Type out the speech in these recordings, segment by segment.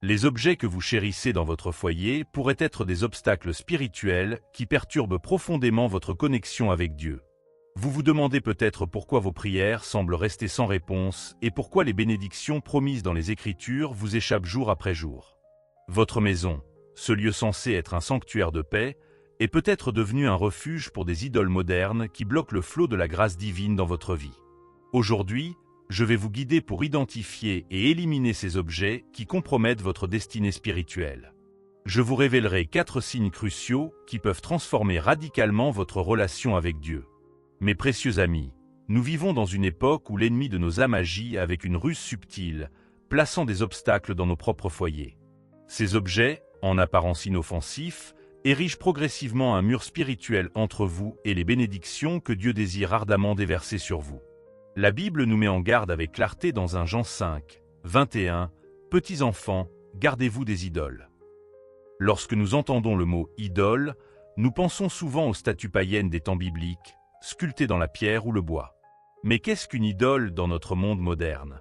Les objets que vous chérissez dans votre foyer pourraient être des obstacles spirituels qui perturbent profondément votre connexion avec Dieu. Vous vous demandez peut-être pourquoi vos prières semblent rester sans réponse et pourquoi les bénédictions promises dans les Écritures vous échappent jour après jour. Votre maison, ce lieu censé être un sanctuaire de paix, est peut-être devenu un refuge pour des idoles modernes qui bloquent le flot de la grâce divine dans votre vie. Aujourd'hui, je vais vous guider pour identifier et éliminer ces objets qui compromettent votre destinée spirituelle. Je vous révélerai 4 signes cruciaux qui peuvent transformer radicalement votre relation avec Dieu. Mes précieux amis, nous vivons dans une époque où l'ennemi de nos âmes agit avec une ruse subtile, plaçant des obstacles dans nos propres foyers. Ces objets, en apparence inoffensifs, érigent progressivement un mur spirituel entre vous et les bénédictions que Dieu désire ardemment déverser sur vous. La Bible nous met en garde avec clarté dans 1 Jean 5, 21, « Petits enfants, gardez-vous des idoles ». Lorsque nous entendons le mot « idole », nous pensons souvent aux statues païennes des temps bibliques, sculptées dans la pierre ou le bois. Mais qu'est-ce qu'une idole dans notre monde moderne?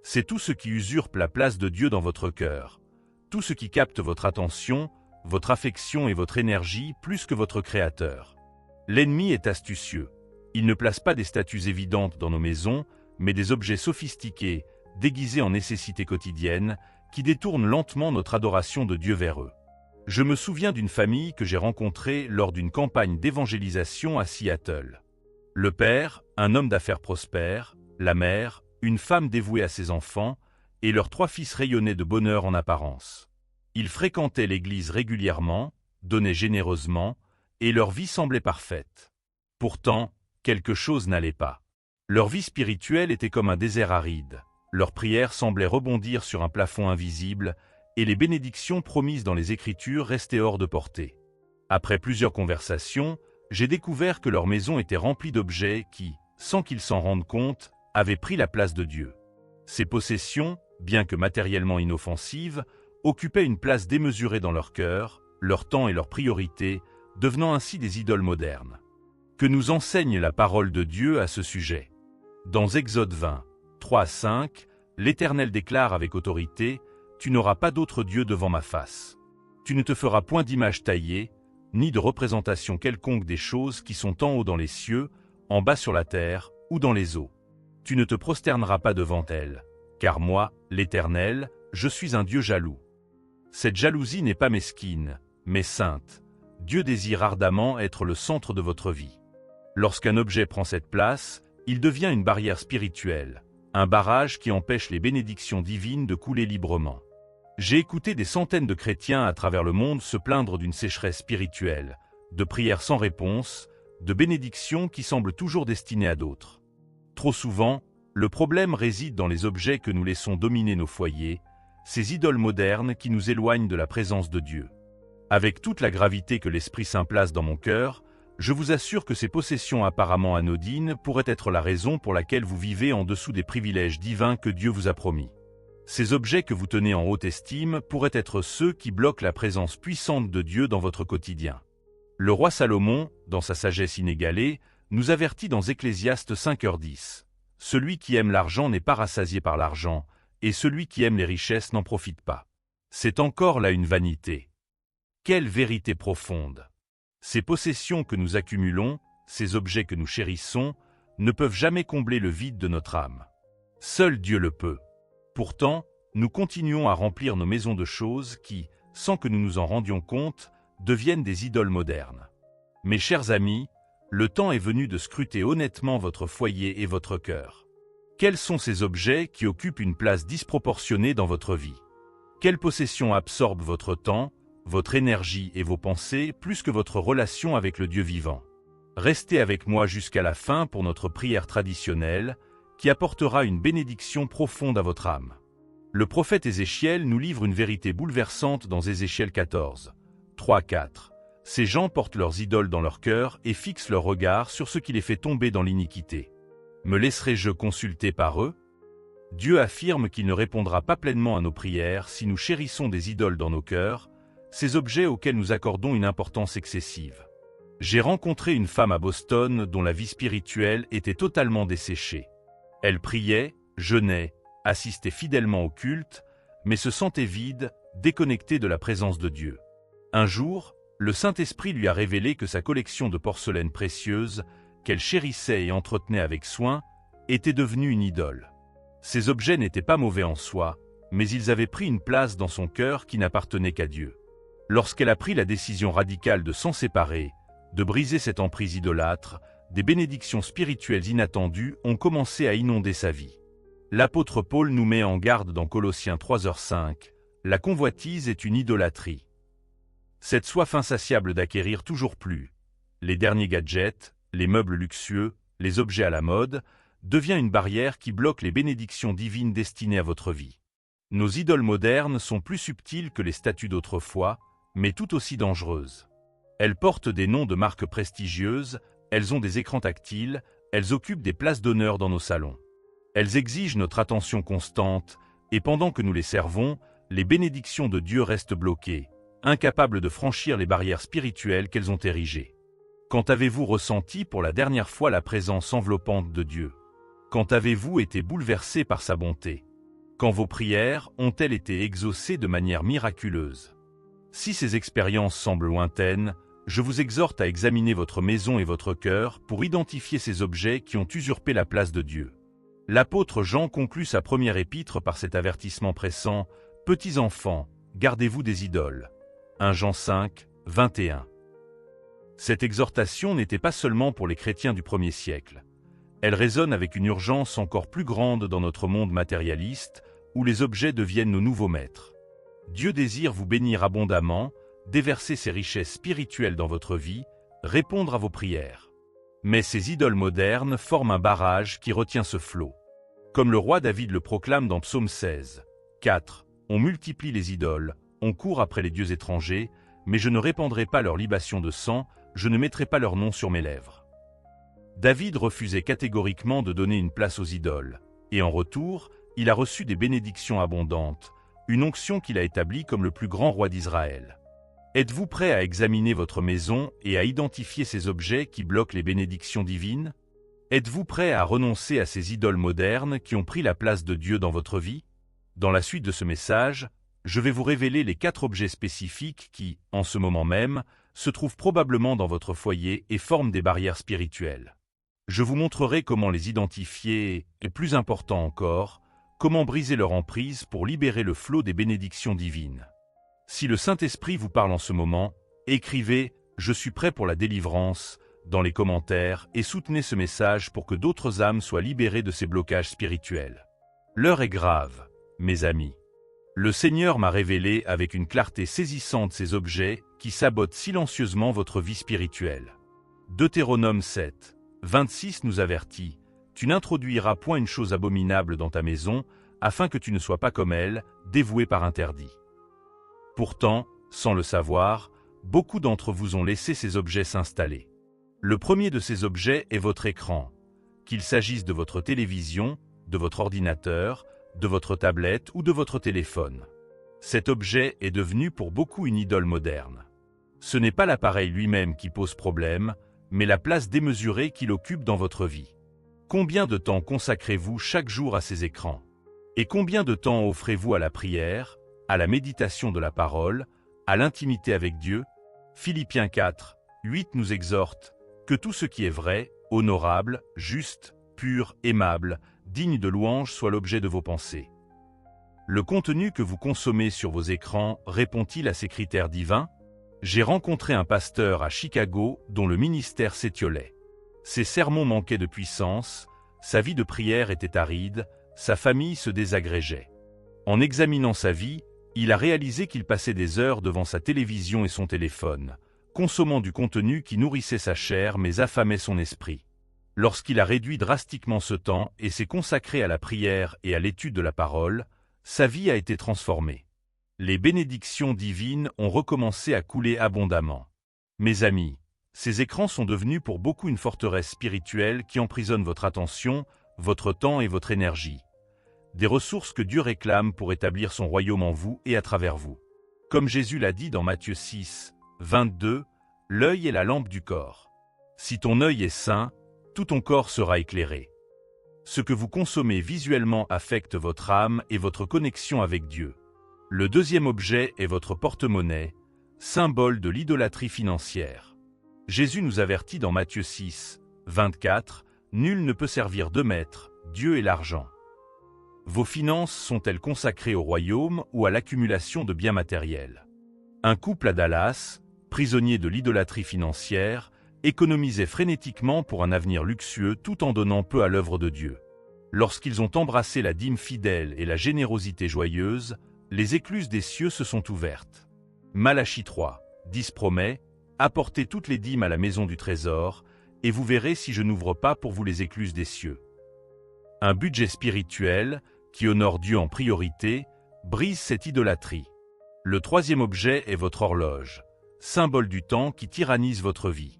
C'est tout ce qui usurpe la place de Dieu dans votre cœur, tout ce qui capte votre attention, votre affection et votre énergie plus que votre Créateur. L'ennemi est astucieux. Il ne place pas des statues évidentes dans nos maisons, mais des objets sophistiqués, déguisés en nécessités quotidiennes, qui détournent lentement notre adoration de Dieu vers eux. Je me souviens d'une famille que j'ai rencontrée lors d'une campagne d'évangélisation à Seattle. Le père, un homme d'affaires prospère, la mère, une femme dévouée à ses enfants, et leurs 3 fils rayonnaient de bonheur en apparence. Ils fréquentaient l'église régulièrement, donnaient généreusement, et leur vie semblait parfaite. Pourtant, quelque chose n'allait pas. Leur vie spirituelle était comme un désert aride, leurs prières semblaient rebondir sur un plafond invisible, et les bénédictions promises dans les Écritures restaient hors de portée. Après plusieurs conversations, j'ai découvert que leur maison était remplie d'objets qui, sans qu'ils s'en rendent compte, avaient pris la place de Dieu. Ces possessions, bien que matériellement inoffensives, occupaient une place démesurée dans leur cœur, leur temps et leurs priorités, devenant ainsi des idoles modernes. Que nous enseigne la parole de Dieu à ce sujet? Dans Exode 20, 3-5, l'Éternel déclare avec autorité « Tu n'auras pas d'autre Dieu devant ma face. Tu ne te feras point d'image taillée, ni de représentation quelconque des choses qui sont en haut dans les cieux, en bas sur la terre ou dans les eaux. Tu ne te prosterneras pas devant elles, car moi, l'Éternel, je suis un Dieu jaloux. » Cette jalousie n'est pas mesquine, mais sainte. Dieu désire ardemment être le centre de votre vie. Lorsqu'un objet prend cette place, il devient une barrière spirituelle, un barrage qui empêche les bénédictions divines de couler librement. J'ai écouté des centaines de chrétiens à travers le monde se plaindre d'une sécheresse spirituelle, de prières sans réponse, de bénédictions qui semblent toujours destinées à d'autres. Trop souvent, le problème réside dans les objets que nous laissons dominer nos foyers, ces idoles modernes qui nous éloignent de la présence de Dieu. Avec toute la gravité que l'Esprit Saint place dans mon cœur, je vous assure que ces possessions apparemment anodines pourraient être la raison pour laquelle vous vivez en dessous des privilèges divins que Dieu vous a promis. Ces objets que vous tenez en haute estime pourraient être ceux qui bloquent la présence puissante de Dieu dans votre quotidien. Le roi Salomon, dans sa sagesse inégalée, nous avertit dans Ecclésiaste 5h10. « Celui qui aime l'argent n'est pas rassasié par l'argent, et celui qui aime les richesses n'en profite pas. » C'est encore là une vanité. Quelle vérité profonde! Ces possessions que nous accumulons, ces objets que nous chérissons, ne peuvent jamais combler le vide de notre âme. Seul Dieu le peut. Pourtant, nous continuons à remplir nos maisons de choses qui, sans que nous nous en rendions compte, deviennent des idoles modernes. Mes chers amis, le temps est venu de scruter honnêtement votre foyer et votre cœur. Quels sont ces objets qui occupent une place disproportionnée dans votre vie? Quelles possessions absorbent votre temps, votre énergie et vos pensées plus que votre relation avec le Dieu vivant? Restez avec moi jusqu'à la fin pour notre prière traditionnelle qui apportera une bénédiction profonde à votre âme. Le prophète Ézéchiel nous livre une vérité bouleversante dans Ézéchiel 14, 3-4. Ces gens portent leurs idoles dans leur cœur et fixent leur regard sur ce qui les fait tomber dans l'iniquité. Me laisserai-je consulter par eux? Dieu affirme qu'il ne répondra pas pleinement à nos prières si nous chérissons des idoles dans nos cœurs, ces objets auxquels nous accordons une importance excessive. J'ai rencontré une femme à Boston dont la vie spirituelle était totalement desséchée. Elle priait, jeûnait, assistait fidèlement au culte, mais se sentait vide, déconnecté de la présence de Dieu. Un jour, le Saint-Esprit lui a révélé que sa collection de porcelaine précieuse, qu'elle chérissait et entretenait avec soin, était devenue une idole. Ces objets n'étaient pas mauvais en soi, mais ils avaient pris une place dans son cœur qui n'appartenait qu'à Dieu. Lorsqu'elle a pris la décision radicale de s'en séparer, de briser cette emprise idolâtre, des bénédictions spirituelles inattendues ont commencé à inonder sa vie. L'apôtre Paul nous met en garde dans Colossiens 3h5, « La convoitise est une idolâtrie ». Cette soif insatiable d'acquérir toujours plus, les derniers gadgets, les meubles luxueux, les objets à la mode, devient une barrière qui bloque les bénédictions divines destinées à votre vie. Nos idoles modernes sont plus subtiles que les statues d'autrefois, mais tout aussi dangereuses. Elles portent des noms de marques prestigieuses, elles ont des écrans tactiles, elles occupent des places d'honneur dans nos salons. Elles exigent notre attention constante, et pendant que nous les servons, les bénédictions de Dieu restent bloquées, incapables de franchir les barrières spirituelles qu'elles ont érigées. Quand avez-vous ressenti pour la dernière fois la présence enveloppante de Dieu? Quand avez-vous été bouleversé par sa bonté? Quand vos prières ont-elles été exaucées de manière miraculeuse? Si ces expériences semblent lointaines, je vous exhorte à examiner votre maison et votre cœur pour identifier ces objets qui ont usurpé la place de Dieu. L'apôtre Jean conclut sa première épître par cet avertissement pressant « Petits enfants, gardez-vous des idoles ». 1 Jean 5, 21. Cette exhortation n'était pas seulement pour les chrétiens du premier siècle. Elle résonne avec une urgence encore plus grande dans notre monde matérialiste, où les objets deviennent nos nouveaux maîtres. Dieu désire vous bénir abondamment, déverser ses richesses spirituelles dans votre vie, répondre à vos prières. Mais ces idoles modernes forment un barrage qui retient ce flot. Comme le roi David le proclame dans Psaume 16, 4, « On multiplie les idoles, on court après les dieux étrangers, mais je ne répandrai pas leur libation de sang, je ne mettrai pas leur nom sur mes lèvres. » David refusait catégoriquement de donner une place aux idoles, et en retour, il a reçu des bénédictions abondantes, une onction qu'il a établie comme le plus grand roi d'Israël. Êtes-vous prêt à examiner votre maison et à identifier ces objets qui bloquent les bénédictions divines? Êtes-vous prêt à renoncer à ces idoles modernes qui ont pris la place de Dieu dans votre vie? Dans la suite de ce message, je vais vous révéler les 4 objets spécifiques qui, en ce moment même, se trouvent probablement dans votre foyer et forment des barrières spirituelles. Je vous montrerai comment les identifier et, plus important encore, comment briser leur emprise pour libérer le flot des bénédictions divines. Si le Saint-Esprit vous parle en ce moment, écrivez « Je suis prêt pour la délivrance » dans les commentaires et soutenez ce message pour que d'autres âmes soient libérées de ces blocages spirituels. L'heure est grave, mes amis. Le Seigneur m'a révélé avec une clarté saisissante ces objets qui sabotent silencieusement votre vie spirituelle. Deutéronome 7, 26 nous avertit « Tu n'introduiras point une chose abominable dans ta maison, afin que tu ne sois pas comme elle, dévouée par interdit. » Pourtant, sans le savoir, beaucoup d'entre vous ont laissé ces objets s'installer. Le premier de ces objets est votre écran, qu'il s'agisse de votre télévision, de votre ordinateur, de votre tablette ou de votre téléphone. Cet objet est devenu pour beaucoup une idole moderne. Ce n'est pas l'appareil lui-même qui pose problème, mais la place démesurée qu'il occupe dans votre vie. Combien de temps consacrez-vous chaque jour à ces écrans? Et combien de temps offrez-vous à la prière, à la méditation de la parole, à l'intimité avec Dieu? Philippiens 4, 8 nous exhorte « Que tout ce qui est vrai, honorable, juste, pur, aimable, digne de louange soit l'objet de vos pensées. » Le contenu que vous consommez sur vos écrans répond-il à ces critères divins? J'ai rencontré un pasteur à Chicago dont le ministère s'étiolait. Ses sermons manquaient de puissance, sa vie de prière était aride, sa famille se désagrégeait. En examinant sa vie, il a réalisé qu'il passait des heures devant sa télévision et son téléphone, consommant du contenu qui nourrissait sa chair mais affamait son esprit. Lorsqu'il a réduit drastiquement ce temps et s'est consacré à la prière et à l'étude de la parole, sa vie a été transformée. Les bénédictions divines ont recommencé à couler abondamment. Mes amis, ces écrans sont devenus pour beaucoup une forteresse spirituelle qui emprisonne votre attention, votre temps et votre énergie. Des ressources que Dieu réclame pour établir son royaume en vous et à travers vous. Comme Jésus l'a dit dans Matthieu 6, 22, « L'œil est la lampe du corps. Si ton œil est sain, tout ton corps sera éclairé. » Ce que vous consommez visuellement affecte votre âme et votre connexion avec Dieu. Le deuxième objet est votre porte-monnaie, symbole de l'idolâtrie financière. Jésus nous avertit dans Matthieu 6, 24, « Nul ne peut servir deux maîtres, Dieu et l'argent. » Vos finances sont-elles consacrées au royaume ou à l'accumulation de biens matériels? Un couple à Dallas, prisonnier de l'idolâtrie financière, économisait frénétiquement pour un avenir luxueux tout en donnant peu à l'œuvre de Dieu. Lorsqu'ils ont embrassé la dîme fidèle et la générosité joyeuse, les écluses des cieux se sont ouvertes. Malachie 3, 10 promet « Apportez toutes les dîmes à la maison du trésor, et vous verrez si je n'ouvre pas pour vous les écluses des cieux. » Un budget spirituel, qui honore Dieu en priorité, brise cette idolâtrie. Le troisième objet est votre horloge, symbole du temps qui tyrannise votre vie.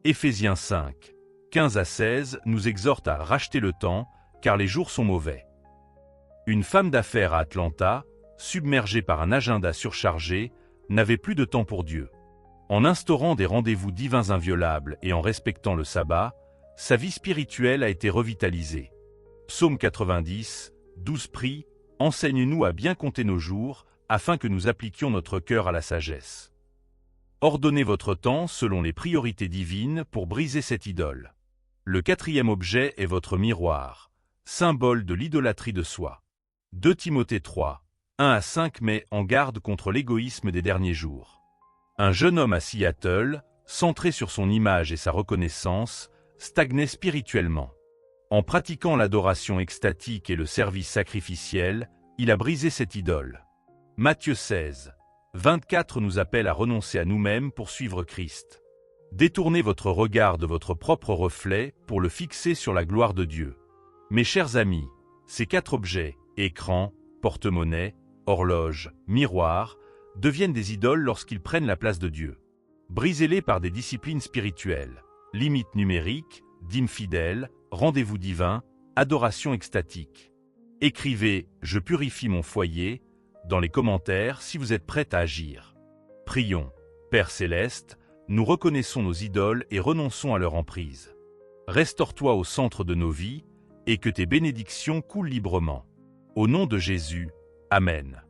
Éphésiens 5, 15 à 16 nous exhorte à racheter le temps, car les jours sont mauvais. Une femme d'affaires à Atlanta, submergée par un agenda surchargé, n'avait plus de temps pour Dieu. En instaurant des rendez-vous divins inviolables et en respectant le sabbat, sa vie spirituelle a été revitalisée. Psaume 90, 12 prie, « Enseigne-nous à bien compter nos jours, afin que nous appliquions notre cœur à la sagesse. » Ordonnez votre temps selon les priorités divines pour briser cette idole. Le quatrième objet est votre miroir, symbole de l'idolâtrie de soi. 2 Timothée 3, 1 à 5 met en garde contre l'égoïsme des derniers jours. Un jeune homme à Seattle, centré sur son image et sa reconnaissance, stagnait spirituellement. En pratiquant l'adoration extatique et le service sacrificiel, il a brisé cette idole. Matthieu 16, 24 nous appelle à renoncer à nous-mêmes pour suivre Christ. Détournez votre regard de votre propre reflet pour le fixer sur la gloire de Dieu. Mes chers amis, ces 4 objets, écran, porte-monnaie, horloge, miroir, deviennent des idoles lorsqu'ils prennent la place de Dieu. Brisez-les par des disciplines spirituelles, limites numériques, dîmes fidèles, rendez-vous divins, adoration extatique. Écrivez « Je purifie mon foyer » dans les commentaires si vous êtes prêts à agir. Prions. Père Céleste, nous reconnaissons nos idoles et renonçons à leur emprise. Restaure-toi au centre de nos vies et que tes bénédictions coulent librement. Au nom de Jésus, Amen.